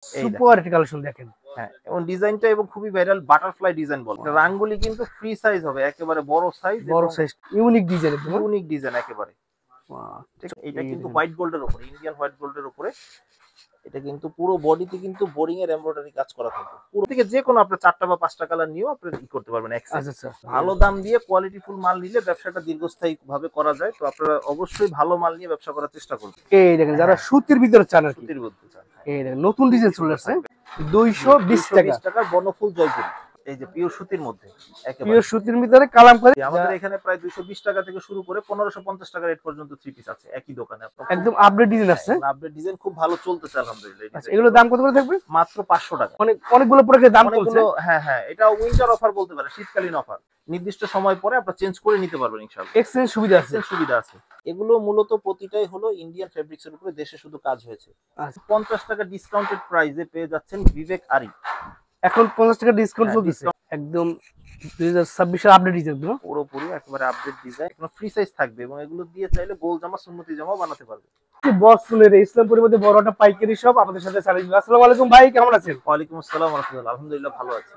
Super একটা collection দেখেন। হ্যাঁ, এবং ডিজাইনটা এবং খুবই ভাইরাল বাটারফ্লাই ডিজাইন বলে। রাঙ্গুলি কিন্তু ফ্রি সাইজ হবে, একেবারে বড় সাইজ বড় এবং সাইজ ইউনিক ডিজাইন একদম। ইউনিক ডিজাইন একেবারে। ওয়াও! ঠিক এটা এই কিন্তু দেখেন। হোয়াইট গোল্ডের উপরে, ইন্ডিয়ান হোয়াইট গোল্ডের উপরে। এটা কিন্তু পুরো বডিতে কিন্তু বোরিং এর এমব্রয়ডারি কাজ করা থাকবে। পুরো থেকে যে কোনো আপনার ৪টা বা ৫টা কালার নিয়েও আপনি করতে পারবেন এক সেট। আচ্ছা, আচ্ছা। ভালো দাম দিয়ে কোয়ালিটিফুল মাল নিলে ব্যবসাটা দীর্ঘস্থায়ী ভাবে করা যায়। তো আপনারা অবশ্যই ভালো মাল নিয়ে ব্যবসা করার চেষ্টা করবেন। এই দেখেন যারা সুতির ভিতরে চান আরকি। সুতির বলতে চান। এই দেখেন নতুন ডিজাইন চলে আসছে। 220 টাকা। 220 টাকার বনফুল জয়পুরি। এই যে পিওর সুতির মধ্যে একেবারে। পিওর সুতির ভিতরে কালামকারী। আমাদের এখানে প্রায় 220 টাকা থেকে শুরু করে 1550 টাকা রেট পর্যন্ত থ্রি পিস আছে একই দোকানে। একদম আপডেট ডিজাইন আছে। আপডেট ডিজাইন খুব ভালো চলতেছে আলহামদুলিল্লাহ। আচ্ছা, এগুলোর দাম কত করে থাকবে? মাত্র 500 টাকা। অনেকগুলো প্রোডাক্টের দাম কমছে। অনেকগুলো, হ্যাঁ হ্যাঁ, এটা উইন্টার অফার বলতে পারে, শীতকালীন অফার। নির্দিষ্ট সময় পরে আপনারা চেঞ্জ করে নিতে পারবেন ইনশাআল্লাহ। এক্সচেঞ্জ সুবিধা আছে। সুবিধা আছে। এগুলো মূলত প্রতিটাই হলো ইন্ডিয়ান ফেব্রিক্স এর উপরে, দেশে শুধু কাজ হয়েছে। আচ্ছা। 50 টাকা ডিসকাউন্টেড প্রাইসে পেয়ে যাচ্ছেন বিবেক আরি। এখন 50 টাকা ডিসকাউন্ট চলতেছে। একদম 2026 এর আপডেট ডিজাইন তো পুরোপুরি একেবারে আপডেট ডিজাইন। এগুলো ফ্রি সাইজ থাকবে এবং এগুলো দিয়ে চাইলে গোল জামা, সুন্নতি জামা বানাতে পারবে। বসুনের ইসলামপুরের মধ্যে বড় একটা পাইকারি শপ আমাদের সাথে সার্ভিস। আসসালামু আলাইকুম ভাই, কেমন আছেন? ওয়ালাইকুম আসসালাম ওয়া রাহমাতুল্লাহ। আলহামদুলিল্লাহ ভালো আছি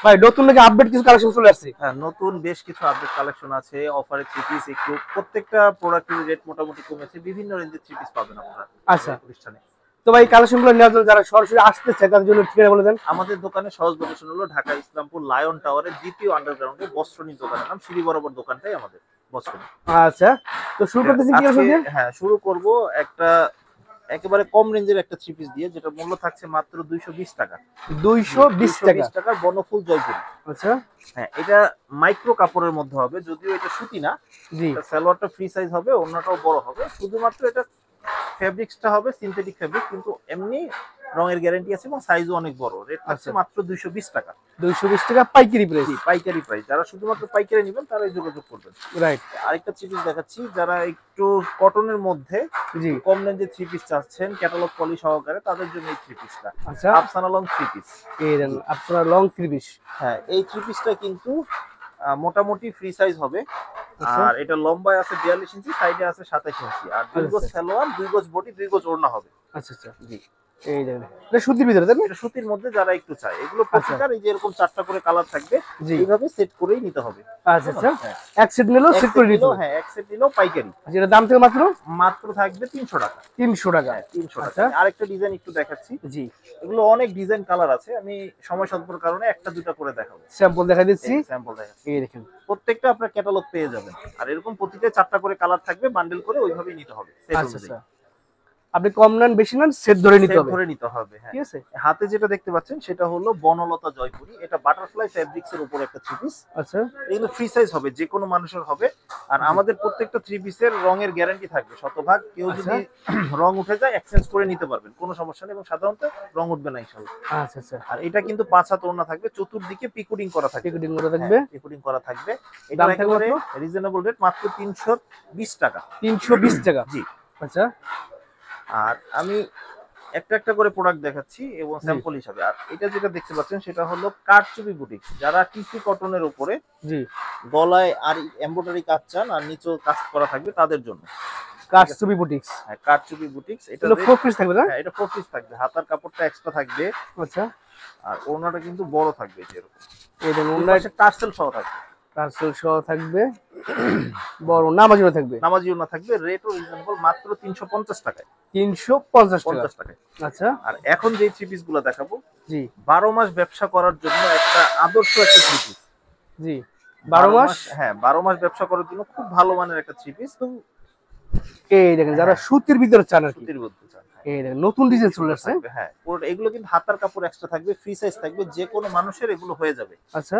ভাই। নতুন নাকি আপডেট কিছু কালেকশন চলে আসছে? হ্যাঁ, নতুন বেশ কিছু আপডেট কালেকশন আছে। অফারে থ্রি পিস, একটু প্রত্যেকটা প্রোডাক্টের রেট মোটামুটি কমেছে। বিভিন্ন রেঞ্জের থ্রি পিস পাবেন আপনারা আচ্ছা প্রতিষ্ঠানে। তো ভাই কালেকশনগুলো নেওয়ার জন্য যারা সরাসরি আসতে চায় তাদের জন্য ঠিকানা বলে দেন। আমাদের দোকানে সহজ লোকেশন হলো ঢাকা ইসলামপুর লায়ন টাওয়ারের দ্বিতীয় আন্ডারগ্রাউন্ডে বস্ত্রনী দোকানের নাম, সিঁড়ি বরাবর দোকানটাই আমাদের বস্ত্রনী। আচ্ছা, তো শুরু করতেছি কি কালেকশন দিয়ে? হ্যাঁ, শুরু করব একটা একেবারে কম রেঞ্জের একটা থ্রি পিস দিয়ে, যেটা মূল্য থাকছে মাত্র 220 টাকা। 220 টাকা। টাকার বনফুল জয়পুরি। আচ্ছা, হ্যাঁ, এটা মাইক্রো কাপড়ের মধ্যে হবে, যদিও এটা সুতি না। জি। সালোয়ারটা ফ্রি সাইজ হবে, ওন্নাটাও বড় হবে। শুধুমাত্র এটা ফেব্রিক্সটা হবে সিনথেটিক ফেব্রিক, কিন্তু এমনি রঙের গ্যারান্টি আছে এবং সাইজও অনেক বড়। রেট থাকছে মাত্র 220 টাকা। 220 টাকা পাইকারি প্রাইস। পাইকারি প্রাইস। যারা শুধুমাত্র পাইকারি নেবেন তারাই যোগাযোগ করবেন। রাইট। আরেকটা থ্রি পিস দেখাচ্ছি, যারা একটু কটনের মধ্যে জি কম রেঞ্জের থ্রি পিস চাচ্ছেন ক্যাটালগ পলি সহকারে, তাদের জন্য এই থ্রি পিসটা। আচ্ছা, আফসানা লং থ্রি পিস। এই দেন আপনারা লং 30। হ্যাঁ, এই থ্রি পিসটা কিন্তু মোটামুটি ফ্রি সাইজ হবে। আর এটা লম্বায় আছে 42 ইঞ্চি, সাইডে আছে 27 ইঞ্চি। আর 2 গজ সালোয়ার, 2 গজ বডি, 2 গজ ওড়না হবে। আচ্ছা আচ্ছা, জি। এই দেখেন এটা সুতির ভিতরে তাই না? এটা সুতির মধ্যে যারা একটু চায়, এগুলো প্রতিটার এই যে এরকম 4টা করে কালার থাকবে, এইভাবে সেট করেই নিতে হবে। আচ্ছা আচ্ছা, এক সেট নিলেও সেট করে নিতে হবে। হ্যাঁ, এক সেট নিলেও পাইকারি। যেটা দাম থেকে মাত্র থাকবে 300 টাকা। 300 টাকা। 300 টাকা। আরেকটা ডিজাইন একটু দেখাচ্ছি। জি, এগুলো অনেক ডিজাইন কালার আছে, আমি সময় স্বল্পর কারণে একটা দুটো করে দেখাবো। স্যাম্পল দেখা দিচ্ছি। স্যাম্পল দেখাচ্ছি, এই দেখেন প্রত্যেকটা আপনার ক্যাটালগ পেয়ে যাবেন। আর এরকম প্রতিটা 4টা করে কালার থাকবে, বান্ডেল করে ওইভাবেই নিতে হবে। আচ্ছা আচ্ছা, আপনি কম নেন বেশি নেন সেট ধরে নিতে হবে। হ্যাঁ, ঠিক আছে। হাতে যেটা দেখতে পাচ্ছেন সেটা হলো বনলতা জয়পুরি। এটা বাটারফ্লাই ফেব্রিক্স এর উপর একটা থ্রি পিস। আচ্ছা, এগুলো ফ্রি সাইজ হবে, যে কোনো মানুষের হবে। আর আমাদের প্রত্যেকটা থ্রি পিসের রঙের গ্যারান্টি থাকবে শতভাগ। কেউ যদি রং উঠে যায় এক্সচেঞ্জ করে নিতে পারবেন, কোনো সমস্যা নেই, এবং সাধারণত রং উঠবে না ইনশাআল্লাহ। আচ্ছা আচ্ছা। আর এটা কিন্তু 5 হাত ওড়না থাকবে, চতুর্দিকে পিকুডিং করা থাকবে। পিকুডিং করা থাকবে। এটা একেবারে রিজনেবল রেট, মাত্র 320 টাকা। 320 টাকা। জি। আচ্ছা, আর আমি একটা একটা করে প্রোডাক্ট দেখাচ্ছি এবং স্যাম্পল হিসাবে। আর এটা যেটা দেখতে পাচ্ছেন সেটা হলো কারচুপি বুটিক। যারা টিসি কটনের উপরে জি গলায় আর এমব্রয়ডারি কাজ চান আর নিচেও কাজ করা থাকবে, তাদের জন্য কারচুপি বুটিক্স। হ্যাঁ, কারচুপি বুটিক্স। এটা 4 পিস থাকবে না? হ্যাঁ, এটা 4 পিস থাকবে। হাতার কাপড়টা এক্সট্রা থাকবে। আচ্ছা, আর ওড়নাটা কিন্তু বড় থাকবে, এরকম এই দেখুন ওড়নাটা টার্সেল সহ থাকবে। টার্সেল সহ থাকবে, বড় নামাজিও থাকবে। নামাজি ওড়না থাকবে। রেটও রিজনেবল, মাত্র 350 টাকায়। 350 টাকা। আচ্ছা, আর এখন যে থ্রি পিস গুলো দেখাবো, জি, 12 মাস ব্যবসা করার জন্য একটা আদর্শ একটা থ্রি পিস। জি, 12 মাস। হ্যাঁ, 12 মাস ব্যবসা করার জন্য খুব ভালো মানের একটা থ্রি পিস। তো এই দেখেন যারা সুতির ভিতরে চান আর কি, সুতির মধ্যে চান, এই দেখেন নতুন ডিজাইন চলে আসছে। হ্যাঁ, এগুলো কিন্তু হাতার কাপড় এক্সট্রা থাকবে, ফ্রি সাইজ থাকবে, যে কোনো মানুষের এগুলো হয়ে যাবে। আচ্ছা,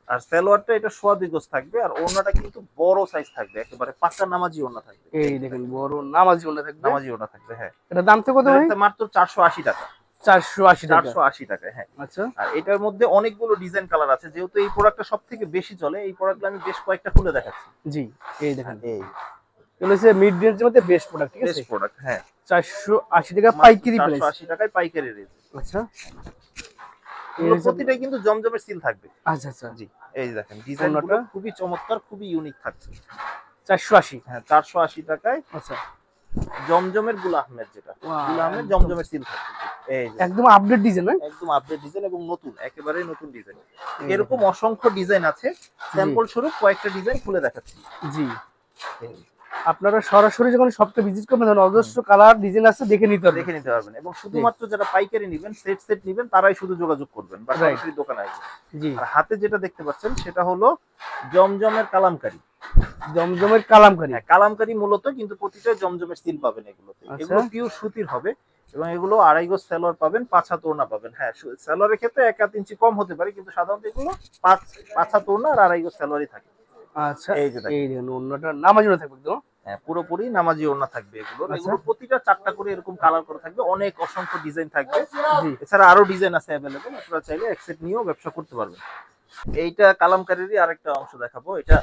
আর সালোয়ারটা এটা সোয়া 2 গজ থাকবে। আর ওড়নাটা কিন্তু বড় সাইজ থাকবে, একেবারে পাক্কা নামাজি ওড়না থাকবে। এই দেখেন বড় নামাজি ওড়না থাকবে। নামাজি ওড়না থাকবে, হ্যাঁ। এটা দাম তো কত ভাই? মাত্র 480 টাকা। 480 টাকা। 480 টাকা, হ্যাঁ। আচ্ছা, আর এটার মধ্যে অনেকগুলো ডিজাইন কালার আছে। যেহেতু এই প্রোডাক্টটা সবথেকে বেশি চলে, এই প্রোডাক্টগুলো আমি বেশ কয়েকটা খুলে দেখাচ্ছি। জি, এই দেখেন এই এগুলো হচ্ছে মিড রেঞ্জের মধ্যে বেস্ট প্রোডাক্ট। ঠিক আছে, বেস্ট প্রোডাক্ট, হ্যাঁ। 480 টাকা পাইকারি প্রাইস। 480 টাকায় পাইকারি রেট। আচ্ছা, এগুলো প্রতিটাই কিন্তু জমজমের সিল থাকবে। আচ্ছা আচ্ছা, জি। এই দেখেন ডিজাইনগুলো খুবই চমৎকার, খুবই ইউনিক থাকছে। 480। হ্যাঁ, 480 টাকায়। আচ্ছা, জমজমের গুল আহমেদ, যেটা গুল আহমেদ জমজমের সিল থাকবে। এই যে একদম আপডেট ডিজাইন, একদম আপডেট ডিজাইন এবং নতুন, একেবারে নতুন ডিজাইন। এরকম অসংখ্য ডিজাইন আছে, স্যাম্পল স্বরূপ কয়েকটা ডিজাইন খুলে দেখাচ্ছি। জি, আপনারা সরাসরি যখন শপটা ভিজিট করবেন তখন অজস্র কালার ডিজাইন আছে, দেখে নিতে পারবেন। এবং শুধুমাত্র যারা পাইকারি নেবেন, সেট সেট নেবেন, তারাই শুধু যোগাযোগ করবেন বা সরাসরি দোকানে আসবেন। জি, আর হাতে যেটা দেখতে পাচ্ছেন সেটা হলো জমজমের কালামকারী। জমজমের কালামকারী, কালামকারী মূলত, কিন্তু প্রতিটা জমজমের স্টিল পাবেন এগুলোতে। এগুলো পিওর সুতির হবে এবং এগুলো 2.5 গজ সালোয়ার পাবেন, 5 হাত ওড়না পাবেন। হ্যাঁ, সালোয়ারের ক্ষেত্রে 1 ইঞ্চি কম হতে পারে, কিন্তু সাধারণত এগুলো 5 হাত ওড়না আর 2.5 গজ সালোয়ারই থাকে। আচ্ছা, এই দেখুন ওড়নাটা নামাজি ওড়না থাকবে একদম। হ্যাঁ, পুরোপুরি নামাজি ওড়না থাকবে এগুলো। এগুলো প্রতিটা 4টা করে এরকম কালার করে থাকবে, অনেক অসংখ্য ডিজাইন থাকবে। এছাড়া আরো ডিজাইন আছে अवेलेबल, আপনারা চাইলে এক সেট নিয়েও ব্যবসা করতে পারবেন। এইটা কালামকারীরই আরেকটা অংশ দেখাবো। এটা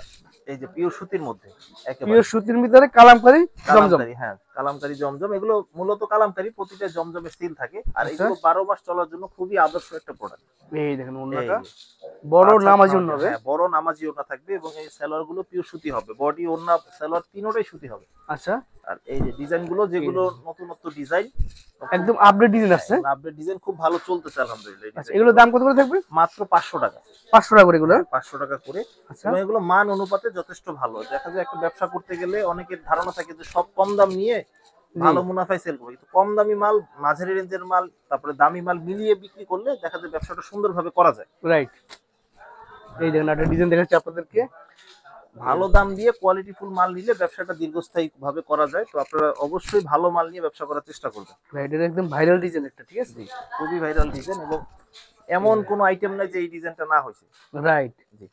এই যে পিওর সুতির মধ্যে, একেবারে পিওর সুতির ভিতরে কালামকারী জমজম। হ্যাঁ, কালামকারী জমজম, এগুলো মূলত কালামকারী, প্রতিটা জমজমের সিল থাকে। আর এগুলো 12 মাস চলার জন্য খুবই আদর্শ একটা প্রোডাক্ট। এই দেখেন ওড়নাটা বড় নামাজি ওড়না হবে। হ্যাঁ, বড় নামাজি ওড়না থাকবে এবং এই সালোয়ার গুলো পিওর সুতি হবে, বডি ওড়না সালোয়ার তিনটাই সুতি হবে। আচ্ছা, আর এই যে ডিজাইন গুলো, যেগুলো নতুনত্ব ডিজাইন, একদম আপডেট ডিজাইন আছে। আপডেট ডিজাইন খুব ভালো চলতেছে আলহামদুলিল্লাহ। আচ্ছা, এগুলোর দাম কত করে থাকবে? মাত্র 500 টাকা। 500 টাকা করে এগুলো? 500 টাকা করে। আচ্ছা, এবং এগুলো মান অনুপাতে যথেষ্ট ভালো। দেখা যায় একটা ব্যবসা করতে গেলে অনেকের ধারণা থাকে যে সব কম দাম নিয়ে ভালো মুনাফায় সেল করবে, কিন্তু কম দামি মাল, মাঝারি রেঞ্জের মাল, তারপরে দামি মাল মিলিয়ে বিক্রি করলে দেখা যায় ব্যবসাটা সুন্দরভাবে করা যায়। রাইট, এই দেখেন একটা ডিজাইন দেখাচ্ছি আপনাদেরকে। ভালো দাম দিয়ে কোয়ালিটিফুল মাল নিলে ব্যবসাটা দীর্ঘস্থায়ী ভাবে করা যায়। তো আপনারা অবশ্যই ভালো মাল নিয়ে ব্যবসা করার চেষ্টা করবেন। রাইট, এটা একদম ভাইরাল ডিজাইন একটা, ঠিক আছে? খুবই ভাইরাল ডিজাইন এবং এমন কোন আইটেম নাই যে এই ডিজাইনটা না হয়েছে। রাইট, জি,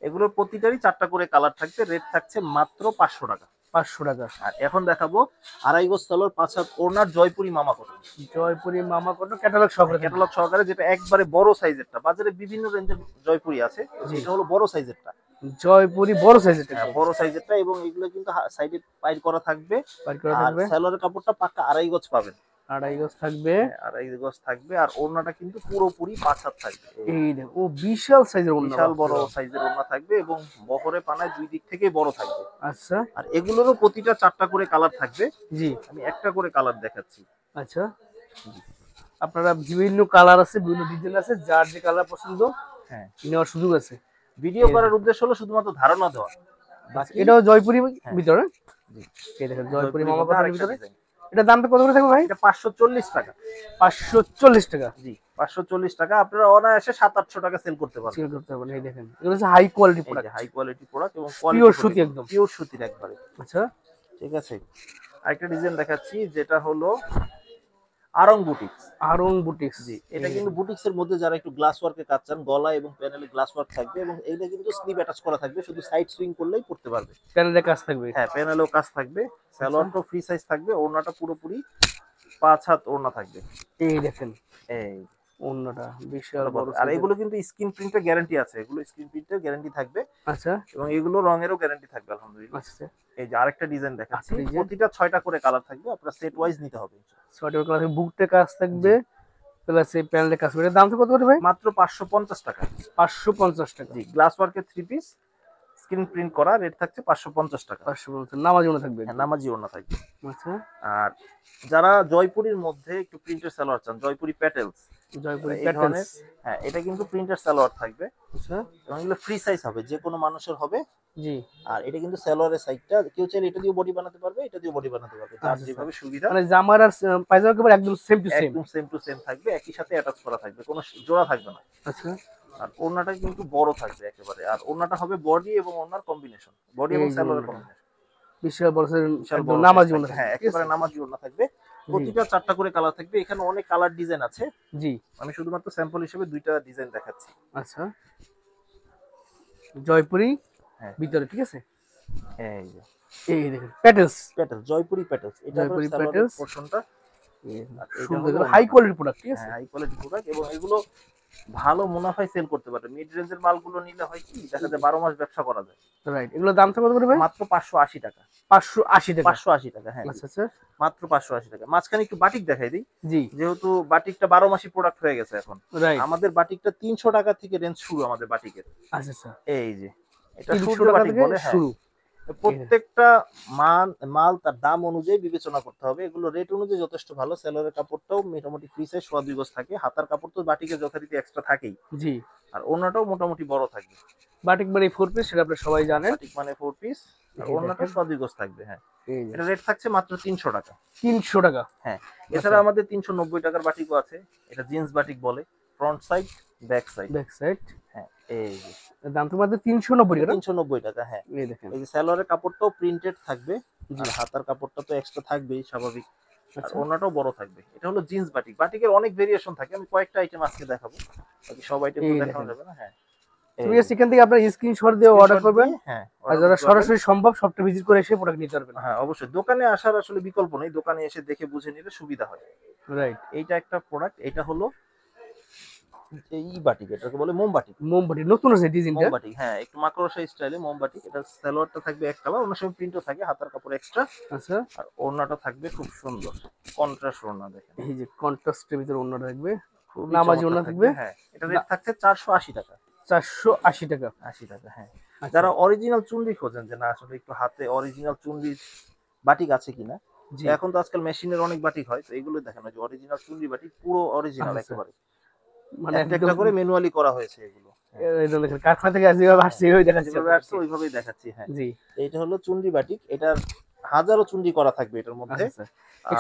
এগুলোর প্রতিটারই 4টা করে কালার থাকবে। রেট থাকছে মাত্র 500 টাকা। 500 টাকা। আর এখন দেখাবো 2.5 গজ সালোয়ার 5 হাত ওড়নার জয়পুরি মামা কটন। জয়পুরি মামা কটন ক্যাটালগ সহকারে, যেটা একবারে বড় সাইজেরটা। বাজারে বিভিন্ন রেঞ্জের জয়পুরি আছে, এটা হলো বড় সাইজেরটা। জয়পুরি বড় সাইজেরটা, বড় সাইজেরটা। এবং এগুলো কিন্তু সাইডে পাইর করা থাকবে। আর সালোয়ারের কাপড়টা পাক্কা 2.5 গজ পাবেন। 2.5 গজ থাকবে, 2.5 গজ থাকবে। আর ওড়নাটা কিন্তু পুরোপুরি 5 হাত থাকবে। এই দেখো, ও বিশাল সাইজের ওড়না, বিশাল বড় সাইজের ওড়না থাকবে এবং বহরে পানায় দুই দিক থেকেই বড় থাকবে। আচ্ছা, আর এগুলোরও প্রতিটা 4টা করে কালার থাকবে। জি, আমি একটা করে কালার দেখাচ্ছি। আচ্ছা, আপনারা বিভিন্ন কালার আছে, বিভিন্ন ডিজাইন আছে, যার যে কালার পছন্দ হ্যাঁ নেওয়ার সুযোগ আছে। ভিডিও করার উদ্দেশ্য হলো শুধুমাত্র ধারণা দেওয়া। এটাও জয়পুরি ভিতরে। এই দেখেন জয়পুরি মামা কটনের ভিতরে। এটা দামটা কত করে থাকবে ভাই? এটা 540 টাকা। 540 টাকা। জি, 540 টাকা। আপনারা অনায়াসে 700-800 টাকা সেল করতে পারবেন। এই দেখেন, এগুলো হচ্ছে high quality product. High quality product এবং পিওর সুতি, একদম পিওর সুতির একবারে। আচ্ছা, ঠিক আছে, আরেকটা ডিজাইন দেখাচ্ছি, যেটা হলো আরং বুটিক্স। আরং বুটিক্স, জি, এটা কিন্তু বুটিক্স এর মধ্যে যারা একটু গ্লাস ওয়ার্কের কাজ চান, গলা এবং প্যানেলে গ্লাস ওয়ার্ক থাকবে এবং এইটা কিন্তু স্লিভ অ্যাটাচ করা থাকবে, শুধু সাইড সুইং করলেই পড়তে পারবে। প্যানেলে কাজ থাকবে। হ্যাঁ, প্যানেলেও কাজ থাকবে। সালোয়ারটা ফ্রি সাইজ থাকবে। ওড়নাটা পুরোপুরি 5 হাত ওড়না থাকবে। এই দেখেন, এই ওড়নাটা বিশাল বড়। আর এগুলো কিন্তু স্ক্রিন প্রিন্টের গ্যারান্টি আছে। এগুলো স্ক্রিন প্রিন্টের গ্যারান্টি থাকবে। আচ্ছা, এবং এগুলো রঙেরও গ্যারান্টি থাকবে আলহামদুলিল্লাহ। আচ্ছা, এই যে আরেকটা ডিজাইন দেখাচ্ছি, প্রতিটা 6টা করে কালার থাকবে। আপনারা সেট ওয়াইজ নিতে হবে। 6টা করে কালার, বুকতে কাজ থাকবে প্লাস এই প্যানেলে কাজ থাকবে। এর দাম কত করে ভাই? মাত্র 550 টাকা। 550 টাকা। জি, গ্লাস ওয়ার্কের 3 পিস স্ক্রিন প্রিন্ট করা, রেট থাকছে 550 টাকা। 550 নামাজি ওড়না থাকবে। হ্যাঁ, নামাজি ওড়না থাকবে। আচ্ছা, আর যারা জয়পুরির মধ্যে একটু প্রিন্টের সালোয়ার চান, জয়পুরি প্যাটেলস, জয়পুরি প্যাটেলস, হ্যাঁ, এটা কিন্তু প্রিন্টের সালোয়ার থাকবে। আচ্ছা, এবং এগুলো ফ্রি সাইজ হবে, যে কোনো মানুষের হবে। জি, আর এটা কিন্তু সালোয়ারের সাইডটা কেউ চাইলে এটা দিয়ে বডি বানাতে পারবে, এটা দিয়ে বডি বানাতে পারবে, যার যেভাবে সুবিধা। মানে জামার আর পায়জামা একেবারে একদম সেম টু সেম, একদম সেম টু সেম থাকবে, একই সাথে অ্যাটাচ করা থাকবে, কোনো জোড়া থাকবে না। আচ্ছা, আর ওড়নাটা কিন্তু বড় থাকবে একেবারে। আর ওড়নাটা হবে বডি এবং ওড়নার কম্বিনেশন, বডি এবং সালোয়ারের কম্বিনেশন। বিশাল বড় একদম নামাজি ওড়না। হ্যাঁ, একেবারে নামাজি ওড়না থাকবে। প্রতিটা 4টা করে কালার থাকবে। এখানে অনেক কালার ডিজাইন আছে। জি, আমি শুধুমাত্র স্যাম্পল হিসেবে 2টা ডিজাইন দেখাচ্ছি। আচ্ছা, জয়পুরি হ্যাঁ ভিতরে, ঠিক আছে। এই যে এই দেখেন প্যাটেলস, জয়পুরি প্যাটেলস, এটা জয়পুরি হলো প্যাটেলস পোরশনটা। সুন্দর হাই কোয়ালিটি প্রোডাক্ট, ঠিক আছে। হ্যাঁ, হাই কোয়ালিটি প্রোডাক্ট এবং এগুলো ভালো মুনাফায় সেল করতে পারবে। মিড রেঞ্জের মালগুলো নিলে হয় কি, দেখা যায় 12 মাস ব্যবসা করা যায়। রাইট, এগুলোর দাম কত করে ভাই? মাত্র 580 টাকা। 580 টাকা। 580 টাকা, হ্যাঁ। আচ্ছা, আচ্ছা, মাত্র 580 টাকা। মাঝখানে একটু বাটিক দেখাই দিই। জি, যেহেতু বাটিকটা 12 মাসি প্রোডাক্ট হয়ে গেছে এখন। রাইট, আমাদের বাটিকটা 300 টাকা থেকে রেঞ্জ শুরু আমাদের বাটিকের। আচ্ছা, আচ্ছা, এই যে এটা 300 সূর্য টাকা বাটিক থেকে বলে। হ্যাঁ, শুরু। প্রত্যেকটা মাল তার দাম অনুযায়ী বিবেচনা করতে হবে। এগুলো রেট অনুযায়ী যথেষ্ট ভালো। সেলরের কাপড়টাও মোটামুটি ফ্রি সাইজ, সোয়া 2 গজ থাকে। হাতার কাপড় তো বাটিকে যথারীতি এক্সট্রা থাকেই। জি। আর ওড়নাটাও মোটামুটি বড় থাকবে। বাটিক মানে 4 পিস, সেটা আপনারা সবাই জানেন। বাটিক মানে 4 পিস, আর ওড়নাটা সোয়া 2 গজ থাকবে। হ্যাঁ, এই যে এটা রেট থাকছে মাত্র 300 টাকা। 300 টাকা। হ্যাঁ, এছাড়া আমাদের 390 টাকার বাটিকও আছে। এটা জিন্স বাটিক বলে, front side back side. Back side. হ্যাঁ, এই যে দাম তো মাত্র 390 টাকা। 390 টাকা। হ্যাঁ, এই দেখেন, এই যে সালোয়ারের কাপড়টাও প্রিন্টেড থাকবে, জি। আর হাতার কাপড়টা তো এক্সট্রা থাকবেই স্বাভাবিক। আর আচ্ছা, ওড়নাটাও বড় থাকবে। এটা হলো জিন্স বাটিক। বাটিকের অনেক ভেরিয়েশন থাকে, আমি কয়েকটা আইটেম আজকে দেখাবো, বাকি সব আইটেম তো এই দেখানো দেখেন। যাবে না। হ্যাঁ, তুমি এখান থেকে আপনারা স্ক্রিনশট দিয়ে অর্ডার করবেন। হ্যাঁ, আর যারা সরাসরি সম্ভব সবটা ভিজিট করে এসে প্রোডাক্ট নিতে পারবেন। হ্যাঁ, অবশ্যই দোকানে আসার আসলে বিকল্প নেই, দোকানে এসে দেখে বুঝে নিলে সুবিধা হয়। রাইট। এইটা একটা প্রোডাক্ট, এটা হলো এই বাটিক, এটাকে বলে মোমবাটিক। মোমবাটি নতুন আছে ডিজাইনটা। মোমবাটিক, হ্যাঁ, একটু মাকড়সা স্টাইলে মোমবাটিক। এটা সালোয়ারটা থাকবে এক কালার, অন্য সময় প্রিন্টও থাকে, হাতার কাপড় এক্সট্রা। আচ্ছা, আর ওড়নাটা থাকবে খুব সুন্দর কন্ট্রাস্ট ওড়না, দেখেন এই যে কন্ট্রাস্টের ভিতরে ওড়না থাকবে, খুবই নামাজি চমৎকার ওড়না থাকবে। হ্যাঁ, এটা রেট থাকছে 480 টাকা। 480 টাকা। 80 টাকা। হ্যাঁ, আচ্ছা, যারা অরিজিনাল চুনরি খোঁজেন, যে না আসলে একটু হাতে অরিজিনাল চুনরি বাটিক আছে কিনা, জি। এখন তো আজকাল মেশিনের অনেক বাটিক হয়, তো এগুলো দেখেন যে অরিজিনাল চুনরি বাটিক, পুরো অরিজিনাল আচ্ছা, একেবারে, মানে একটা একটা করে ম্যানুয়ালি করা হয়েছে এগুলো। এই দেখেন কারখানা থেকে যেভাবে আসছে এইভাবে দেখাচ্ছে যেভাবে আসছে ওইভাবেই দেখাচ্ছি। হ্যাঁ, জি। এইটা হলো চুনরি বাটিক। এটার হাজারো চুনরি করা থাকবে এটার মধ্যে। আচ্ছা,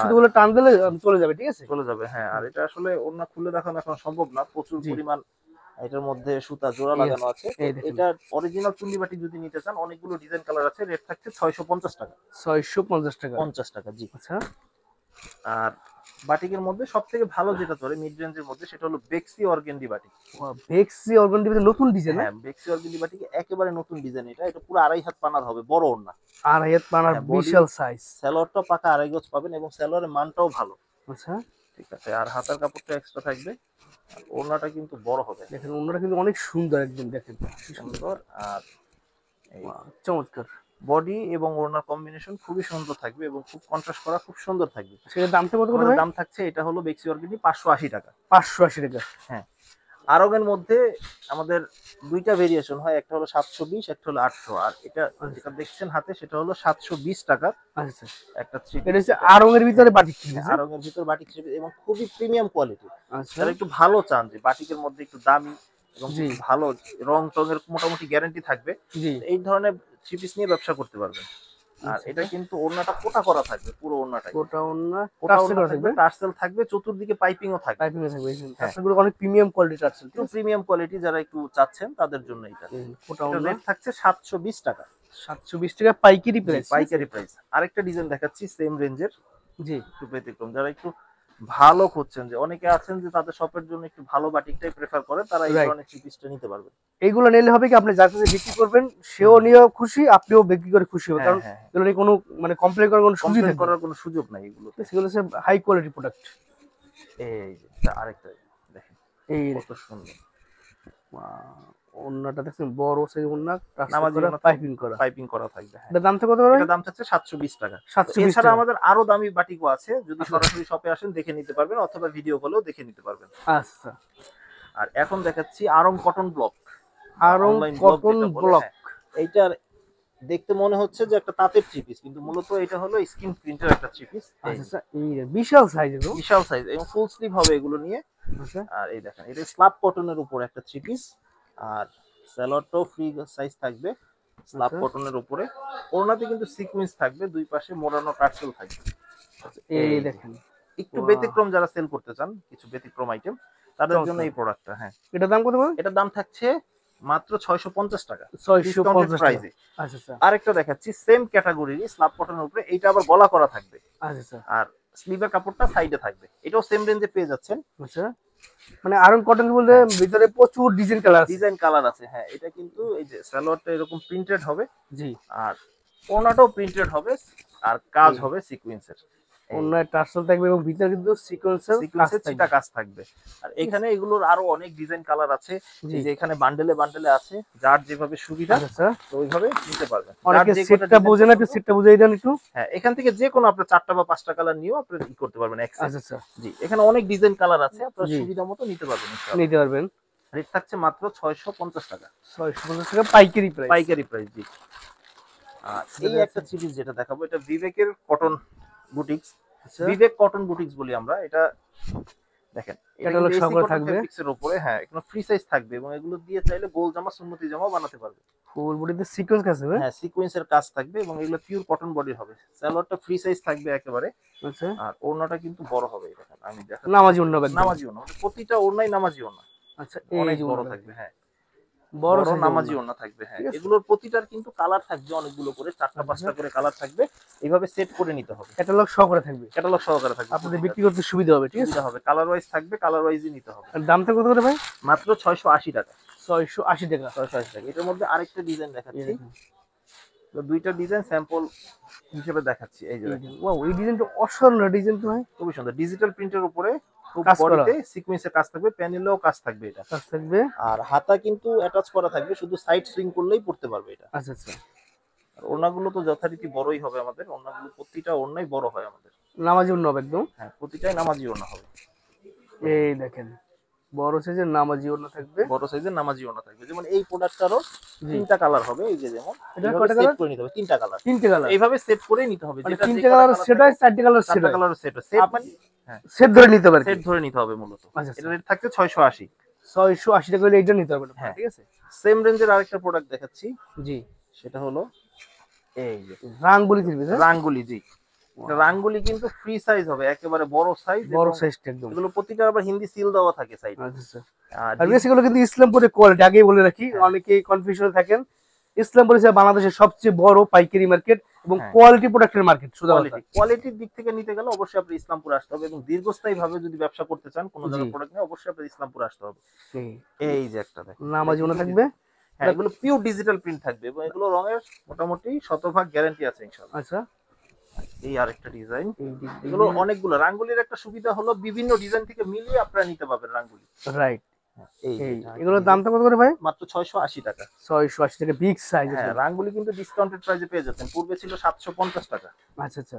শুধুগুলো টান দিলে চলে যাবে, ঠিক আছে? চলে যাবে। হ্যাঁ, আর এটা আসলে ওড়না খুলে দেখানো এখন সম্ভব না, প্রচুর জি। পরিমাণ এটার মধ্যে সুতা জোড়া Yes, লাগানো আছে। এই দেখেন। এটা অরিজিনাল চুন্ডি বাটি যদি নিতে চান, অনেকগুলো ডিজাইন কালার আছে, রেট থাকছে 650 টাকা। 650 টাকা। 50 টাকা, জি। আচ্ছা, আর বাটিকের মধ্যে সবথেকে ভালো যেটা চলে মিড রেঞ্জের মধ্যে, সেটা হলো বেক্সি অর্গেন্ডি বাটিক। বেক্সি অর্গানডি নতুন ডিজাইন। হ্যাঁ, বেক্সি অর্গেন্ডি বাটিক একেবারে নতুন ডিজাইন। এটা পুরো 2.5 হাত পানার হবে, বড় ওড়না। আর হাত পানার হ্যাঁ, body- বিশাল সাইজ। সালোয়ারটা পাকা 2.5 গজ পাবেন, এবং সালোয়ারের মানটাও ভালো। আচ্ছা, ঠিক আছে, আর হাতার কাপড়টা এক্সট্রা থাকবে। আর ওড়নাটা কিন্তু বড় হবে, দেখেন ওনারা কিন্তু অনেক সুন্দর একদম, দেখেন সুন্দর। আর এই চমৎকার। বডি এবং ওড়নার কম্বিনেশন খুবই সুন্দর থাকবে, এবং খুব কন্ট্রাস্ট করা, খুব সুন্দর থাকবে। সেটার দামটা কত করে আমাদের ভাই? দাম থাকছে, এটা হলো বেক্সি অর্গেন্ডি 580 টাকা। 580 টাকা। হ্যাঁ, আরগের মধ্যে আমাদের দুইটা ভেরিয়েশন হয়, একটা হলো 720, একটা হলো 800। আর এটা যেটা দেখছেন হাতে, সেটা হলো 720 টাকা আচ্ছা, একটা থ্রি এটা হচ্ছে আরঙের ভিতরে বাটিক থ্রি পিস। আরঙের ভিতর বাটিক থ্রি পিস, এবং খুবই প্রিমিয়াম কোয়ালিটি। আচ্ছা, যারা একটু ভালো চান যে বাটিকের মধ্যে একটু দামি এবং জি। খুব ভালো রং টঙের মোটামুটি গ্যারান্টি থাকবে, জি। এই ধরনের থ্রি পিস নিয়ে ব্যবসা করতে পারবেন। আর এটা কিন্তু ওড়নাটা কোটা করা থাকবে, পুরো ওড়নাটাই কোটা ওন্না কোটা টার্সেল ওড়না করা থাকবে, থাকবে, টার্সেল থাকবে, চতুর্দিকে পাইপিংও থাকবে। পাইপিং এ থাকবে। হ্যাঁ। টার্সেলগুলো অনেক প্রিমিয়াম কোয়ালিটি টার্সেল, একটু প্রিমিয়াম কোয়ালিটি যারা একটু চাচ্ছেন তাদের জন্য এটা। কোটা এটা ওন্না রেট থাকছে 720 টাকা। 720 টাকা পাইকারি প্রাইস। পাইকারি প্রাইস। আরেকটা ডিজাইন দেখাচ্ছি সেম রেঞ্জের, জি। একটু ব্যতিক্রম। যারা একটু ভালো খুঁজছেন, যে অনেকে আছেন যে তাদের শপের জন্য একটু ভালো বাটিকটাই প্রেফার করে, তারা এই Right. ধরনের থ্রি পিসটা নিতে পারবেন। এইগুলো নিলে হবে কি, আপনি যার কাছে বিক্রি করবেন সেও নিয়েও খুশি, আপনিও বিক্রি করে খুশি হবে, কারণ হ্যাঁ, এগুলো নিয়ে কোনো মানে কমপ্লেন করার কোনো সুযোগ কমপ্লেন নেই। করার কোনো সুযোগ নাই এগুলোতে। সেগুলো হচ্ছে হাই কোয়ালিটি প্রোডাক্ট। এই যে এটা আরেকটা দেখেন, এই কত সুন্দর ওন্নাটা দেখছেন, বড় সাইজ ওন্না, নামাজি ওড়না, পাইপিং করা। পাইপিং করা থাকবে। হ্যাঁ, এটার দামটা কত করে? এটার দাম থাকছে 720 টাকা। 720 এছাড়া টাকা। আমাদের আরো দামি বাটিকও আছে, যদি আচ্ছা। সরাসরি শপে আসেন দেখে নিতে পারবেন, অথবা ভিডিও কলেও দেখে নিতে পারবেন। আচ্ছা, আর এখন দেখাচ্ছি Aarong cotton block. Aarong Online cotton যেটা বলে, ব্লক। হ্যাঁ। এইটার দেখতে মনে হচ্ছে যে একটা তাঁতের থ্রি পিস, কিন্তু মূলত এটা হলো স্কিন প্রিন্টের একটা থ্রি পিস। আচ্ছা, এই বিশাল সাইজ এগুলো। বিশাল সাইজ, এবং ফুল স্লিভ হবে এগুলো নিয়ে। আচ্ছা, আর এই দেখেন, এটা স্ল্যাব কটনের উপর একটা থ্রি পিস, আর সালোয়ারটাও ফ্রি সাইজ থাকবে স্ল্যাব আচ্ছা। কটনের উপরে। ওড়নাতে কিন্তু সিকোয়েন্স থাকবে, দুই পাশে মোড়ানো টার্সেল থাকবে। এই দেখেন, একটু Wow. ব্যতিক্রম যারা সেল করতে চান, কিছু ব্যতিক্রম আইটেম, তাদের জন্য চমৎকার। এই প্রোডাক্টটা। হ্যাঁ, এটার দাম কত করে? এটার দাম থাকছে মাত্র 650 টাকা 650 টাকা। প্রাইসে। আচ্ছা, আচ্ছা, আরেকটা দেখাচ্ছি সেম ক্যাটাগরির স্ল্যাব কটনের উপরে, এইটা আবার গলা করা থাকবে, আচ্ছা, আর স্লিভের কাপড়টা সাইডে থাকবে। এটাও সেম রেঞ্জে পেয়ে যাচ্ছেন। আচ্ছা। মানে আরং কটন বলতে ভিতরে প্রচুর ডিজাইন কালার আছে। ডিজাইন কালার আছে। হ্যাঁ, এটা কিন্তু এই যে সালোয়ারটা এরকম প্রিন্টেড হবে, জি। আর ওড়নাটাও প্রিন্টেড হবে, আর কাজ হবে সিকোয়েন্সের। ওন্নায় টার্সেল থাকবে, এবং ভিতরে কিন্তু সিকোয়েন্সের কাজ সিকোয়েন্সের থাকবে। চিটা কাজ থাকবে। আর এখানে এগুলোর আরো অনেক ডিজাইন কালার আছে, জি। এই যে এখানে বান্ডেলে বান্ডেলে আছে, যার যেভাবে সুবিধা আচ্ছা, তো ওইভাবে নিতে পারবেন। অনেকে যার যে কটা সেটটা design বোঝে না, একটু পছন্দ, সেটটা বুঝিয়ে দেন একটু। হ্যাঁ, এখান থেকে যে কোনো আপনার 4টা বা 5টা কালার নিয়েও আপনি ই করতে পারবেন এক set। আচ্ছা, আচ্ছা, জি, এখানে অনেক ডিজাইন কালার আছে, আপনার জি। সুবিধা মতো নিতে পারবেন ইনশাআল্লাহ। নিতে পারবেন। রেট থাকছে মাত্র 650 টাকা 650 টাকা পাইকারি প্রাইস। পাইকারি প্রাইস। জি। আর এই একটা সিরিজ যেটা দেখাবো, এটা বিবেকের কটন বুটিক্স। আচ্ছা বিবেক কটন বুটিক্স বলি আমরা। এটা দেখেন, ক্যাটালগ সহকারে থাকবে, ফেব্রিক্সের উপরে, হ্যাঁ এগুলো ফ্রি সাইজ থাকবে এবং এগুলো দিয়ে চাইলে গোল জামা সুন্নতি জামাও বানাতে পারবে। ফুল বডিতে সিকোয়েন্স কাজ হবে, হ্যাঁ সিকোয়েন্সের কাজ থাকবে এবং এগুলো পিওর কটন বডি হবে। সালোয়ারটা ফ্রি সাইজ থাকবে একেবারে। আচ্ছা আর ওড়নাটা কিন্তু বড় হবে। দেখেন আমি দেখাচ্ছি, নামাজি ওড়না একদম, নামাজি ওড়না, প্রতিটা ওড়নাই নামাজি ওড়না। আচ্ছা অনেক এই যে বড় ওড়না থাকবে, হ্যাঁ বড় বড় সাইজের নামাজি ওড়না, ওড়না থাকবে। হ্যাঁ ঠিক আছে। এগুলোর প্রতিটার কিন্তু কালার থাকবে অনেকগুলো করে, 4টা 5টা করে কালার থাকবে। এইভাবে সেট করে নিতে হবে, ক্যাটালগ সহকারে থাকবে, ক্যাটালগ সহকারে থাকবে, আপনাদের বিক্রি করতে সুবিধা হবে, ঠিক আছে। সুবিধা হবে। কালার ওয়াইজ থাকবে, কালার ওয়াইজই নিতে হবে। আর দামটা কত করে ভাই? মাত্র 680 টাকা। 680 টাকা। 680 টাকা। এটার মধ্যে আরেকটা ডিজাইন এই দেখাচ্ছি, দেখেন, তো দুইটা ডিজাইন স্যাম্পল হিসেবে দেখাচ্ছি। এই যে এই দেখেন, দেখেন, ওয়াও এই ডিজাইনটা অসাধারণ ডিজাইন তো ভাই, খুবই সুন্দর ডিজিটাল প্রিন্টের উপরে, খুব কাজ করা। বডিতে সিকোয়েন্সের কাজ থাকবে, প্যানেলেও কাজ থাকবে এটা। কাজ থাকবে, আর হাতা কিন্তু অ্যাটাচ করা থাকবে, শুধু সাইড সুইং করলেই পড়তে পারবে এটা। আচ্ছা আচ্ছা। আর ওড়নাগুলো তো যথারীতি বড়ই হবে আমাদের, ওড়নাগুলো প্রতিটা ওড়নাই বড় হয় আমাদের। নামাজি ওড়না হবে একদম, হ্যাঁ প্রতিটাই নামাজি ওড়না হবে। এই দেখেন বড় সাইজের নামাজি ওড়না থাকবে, বড় সাইজের নামাজি ওড়না থাকবে। যেমন এই প্রোডাক্টটারও জি। 3টা কালার হবে, এই যে যেমন এটা এইভাবে কয়টা সেট কালার? করে নিতে হবে, 3টা কালার। 3টে কালার, এইভাবে সেট করে নিতে হবে, মানে যেটা 3টে কালার সেট হয়, 4টে কালার সেট 4টা হয়, কালার সেট সেট আপনি হ্যাঁ সেট ধরে নিতে পারবেন, সেট ধরে নিতে হবে মূলত। আচ্ছা এটা রেট থাকছে 680। 680 টাকা হলে এইটা নিতে পারবেন, হ্যাঁ ঠিক আছে। সেম রেঞ্জের আরেকটা প্রোডাক্ট দেখাচ্ছি, জি সেটা হলো এই যে রাঙ্গুলি থ্রি পিস, রাঙ্গুলি। জি এটা রাঙ্গুলি কিন্তু ফ্রি সাইজ হবে, একেবারে বড় সাইজ, বড় সাইজটা একদম, এগুলো প্রতিটা আবার হিন্দি সিল দেওয়া থাকে সাইড। আচ্ছা আচ্ছা। আর আর বেসিক্যালি কিন্তু ইসলামপুরের কোয়ালিটি আগেই বলে রাখি, অনেকেই কনফিউশনে থাকেন, ইসলামপুর হচ্ছে বাংলাদেশের সবচেয়ে বড় পাইকারি মার্কেট এবং হ্যাঁ। কোয়ালিটি প্রোডাক্টের মার্কেট। শুধু কোয়ালিটির দিক থেকে নিতে গেলে অবশ্যই আপনি ইসলামপুর আসতে হবে, এবং দীর্ঘস্থায়ী ভাবে যদি ব্যবসা করতে চান কোনো জায়গায় প্রোডাক্ট নিয়ে, অবশ্যই আপনি ইসলামপুর আসতে হবে। এই যে একটা দেখেন নামাজি ওড়না থাকবে, হ্যাঁ এগুলো পিওর ডিজিটাল প্রিন্ট থাকবে এবং এগুলো রঙের মোটামুটি 100% গ্যারান্টি আছে ইনশাআল্লাহ। আচ্ছা এই আরেকটা ডিজাইন, এগুলো অনেকগুলো। রাঙ্গুলির একটা সুবিধা হলো বিভিন্ন ডিজাইন থেকে মিলিয়ে আপনারা নিতে পারবেন রাঙ্গুলি, রাইট। এই এগুলোর দামটা কত করে ভাই? মাত্র 680 টাকা। 680 টাকা বিগ সাইজ। হ্যাঁ রাঙ্গুলি কিন্তু ডিসকাউন্টেড প্রাইসে পেয়ে যাচ্ছেন, পূর্বে ছিল 750 টাকা। আচ্ছা আচ্ছা,